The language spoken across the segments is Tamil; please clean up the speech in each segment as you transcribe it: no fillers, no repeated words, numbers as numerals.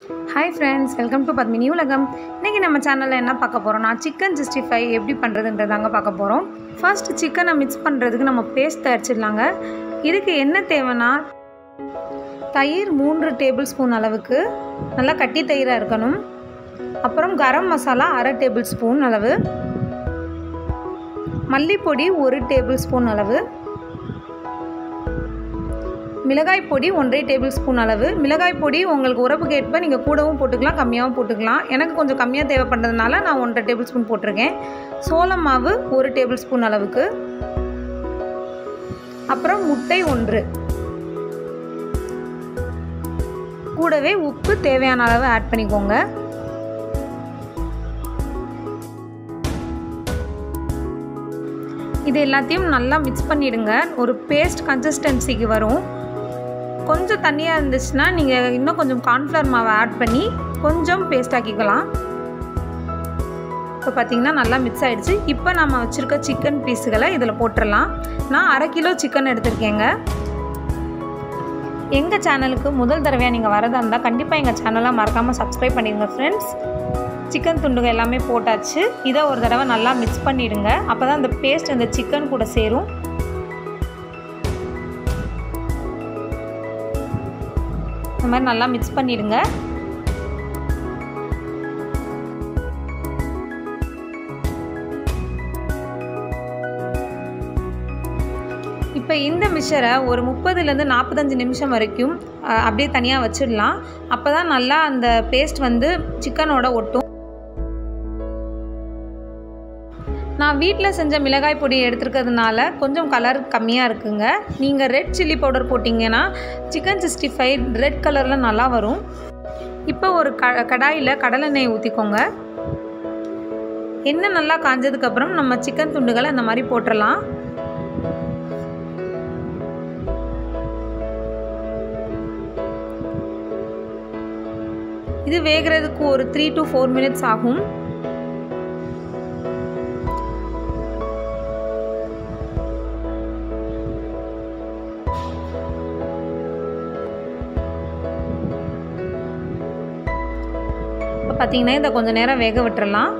Hi friends, welcome to Padmini Ulagam. இன்னைக்கு நம்ம சேனல்ல என்ன பார்க்க போறோம்னா chicken 65 எப்படி பண்றதுன்றதாங்க பார்க்க போறோம். First chicken mix பண்றதுக்கு நம்ம பேஸ்ட் தயாரிச்சிடலாங்க. இதுக்கு என்ன தேவைனா தயிர் 3 டேபிள்ஸ்பூன் அளவுக்கு நல்லா கட்டி தயிரா இருக்கணும். அப்புறம் கரம் மசாலா 1/2 டேபிள்ஸ்பூன் அளவு. மல்லிப்பொடி 1 டேபிள்ஸ்பூன் அளவு. மிளகாய் பொடி 1/2 டேபிள்ஸ்பூன் அளவு. மிளகாய் பொடி உங்களுக்கு உரப்புக்கு ஏற்ப நீங்கள் கூடவும் போட்டுக்கலாம், கம்மியாகவும் போட்டுக்கலாம். எனக்கு கொஞ்சம் கம்மியாக தேவைப்படுறதுனால நான் 1/2 டேபிள்ஸ்பூன் போட்டிருக்கேன். சோளம் மாவு 1 டேபிள்ஸ்பூன் அளவுக்கு. அப்புறம் முட்டை 1. கூடவே உப்பு தேவையான அளவு ஆட் பண்ணிக்கோங்க. இது எல்லாத்தையும் நல்லா மிக்ஸ் பண்ணிடுங்க. ஒரு பேஸ்ட் கன்சிஸ்டன்சிக்கு வரும். கொஞ்சம் தண்ணியாக இருந்துச்சுன்னா நீங்கள் இன்னும் கொஞ்சம் கார்ன்ஃப்ளவர் மாவை ஆட் பண்ணி கொஞ்சம் பேஸ்ட் ஆக்கிக்கலாம். இப்போ பார்த்திங்கன்னா நல்லா மிக்ஸ் ஆகிடுச்சு. இப்போ நம்ம வச்சுருக்க சிக்கன் பீஸுகளை இதில் போட்டுடலாம். நான் 1/2 கிலோ சிக்கன் எடுத்திருக்கேங்க. எங்கள் சேனலுக்கு முதல் தடவையாக நீங்கள் வரதா இருந்தால் கண்டிப்பாக எங்கள் சேனலை மறக்காமல் சப்ஸ்கிரைப் பண்ணிடுங்க ஃப்ரெண்ட்ஸ். சிக்கன் துண்டுகள் எல்லாமே போட்டாச்சு. இதை ஒரு தடவை நல்லா மிக்ஸ் பண்ணிவிடுங்க. அப்போ தான் அந்த பேஸ்ட் அந்த சிக்கன் கூட சேரும். இந்த மாதிரி நல்லா மிக்ஸ் பண்ணிடுங்க. இப்போ இந்த மிக்சரை ஒரு 30லேருந்து 45 நிமிஷம் வரைக்கும் அப்படியே தனியாக வச்சிடலாம். அப்போ தான் நல்லா அந்த பேஸ்ட் வந்து சிக்கனோட ஒட்டும். நான் வீட்டில் செஞ்ச மிளகாய் பொடி எடுத்துருக்கிறதுனால கொஞ்சம் கலர் கம்மியாக இருக்குங்க. நீங்கள் ரெட் சில்லி பவுடர் போட்டிங்கன்னா சிக்கன் 65 ரெட் கலரில் நல்லா வரும். இப்போ ஒரு கடாயில் கடலெண்ணெய் ஊற்றிக்கோங்க. எண்ணெய் நல்லா காஞ்சதுக்கப்புறம் நம்ம சிக்கன் துண்டுகளை அந்த மாதிரி போட்டுடலாம். இது வேகிறதுக்கு ஒரு 3 to 4 மினிட்ஸ் ஆகும். இப்போ பார்த்தீங்கன்னா இதை கொஞ்சம் நேரம் வேக விட்டுறலாம்.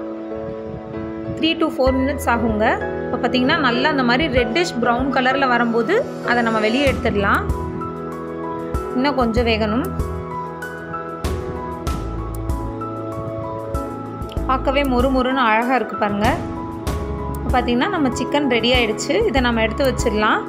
3 to 4 மினிட்ஸ் ஆகுங்க. இப்போ பார்த்தீங்கன்னா நல்லா அந்த மாதிரி ரெட்டிஷ் ப்ரௌன் கலரில் வரும்போது அதை நம்ம வெளியே எடுத்துடலாம். இன்னும் கொஞ்சம் வேகணும். பார்க்கவே மொறுமொறுன்னு அழகாக இருக்குது பாருங்கள். இப்போ பார்த்தீங்கன்னா நம்ம சிக்கன் ரெடி ஆகிடுச்சு. இதை நம்ம எடுத்து வச்சிடலாம்.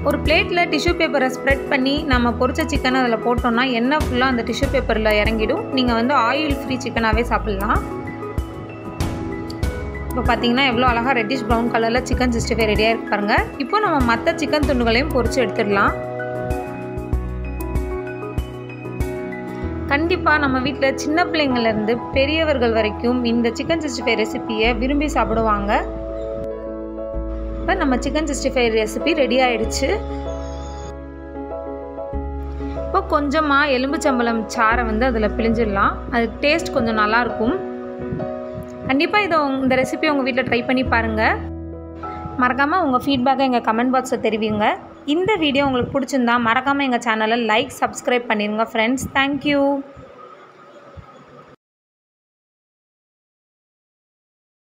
ஒரு பிளேட்டில் டிஷ்யூ பேப்பரை ஸ்ப்ரெட் பண்ணி நம்ம பொரிச்ச சிக்கனை அதில் போட்டோம்னா எண்ணெய் ஃபுல்லாக அந்த டிஷ்யூ பேப்பரில் இறங்கிடும். நீங்கள் வந்து ஆயில் ஃப்ரீ சிக்கனாகவே சாப்பிட்லாம். இப்போ பார்த்தீங்கன்னா எவ்வளோ அழகாக ரெட்டிஷ் ப்ரௌன் கலரில் சிக்கன் 65 ரெடியாக இருக்கு பாருங்கள். இப்போ நம்ம மற்ற சிக்கன் துண்டுகளையும் பொரித்து எடுத்துடலாம். கண்டிப்பாக நம்ம வீட்டில் சின்ன பிள்ளைங்கள்லேருந்து பெரியவர்கள் வரைக்கும் இந்த சிக்கன் 65 ரெசிப்பியை விரும்பி சாப்பிடுவாங்க. இப்போ நம்ம சிக்கன் 65 ரெசிபி ரெடி ஆகிடுச்சு. இப்போ கொஞ்சமாக எலும்புச்சம்பழம் சாறை வந்து அதில் பிழிஞ்சிடலாம். அது டேஸ்ட் கொஞ்சம் நல்லாயிருக்கும். கண்டிப்பாக இந்த ரெசிபி உங்கள் வீட்டில் ட்ரை பண்ணி பாருங்கள். மறக்காமல் உங்கள் ஃபீட்பேக்கை எங்கள் கமெண்ட் பாக்ஸில் தெரிவிங்க. இந்த வீடியோ உங்களுக்கு பிடிச்சிருந்தா மறக்காமல் எங்கள் சேனலை லைக், சப்ஸ்கிரைப் பண்ணிடுங்க ஃப்ரெண்ட்ஸ். தேங்க்யூ.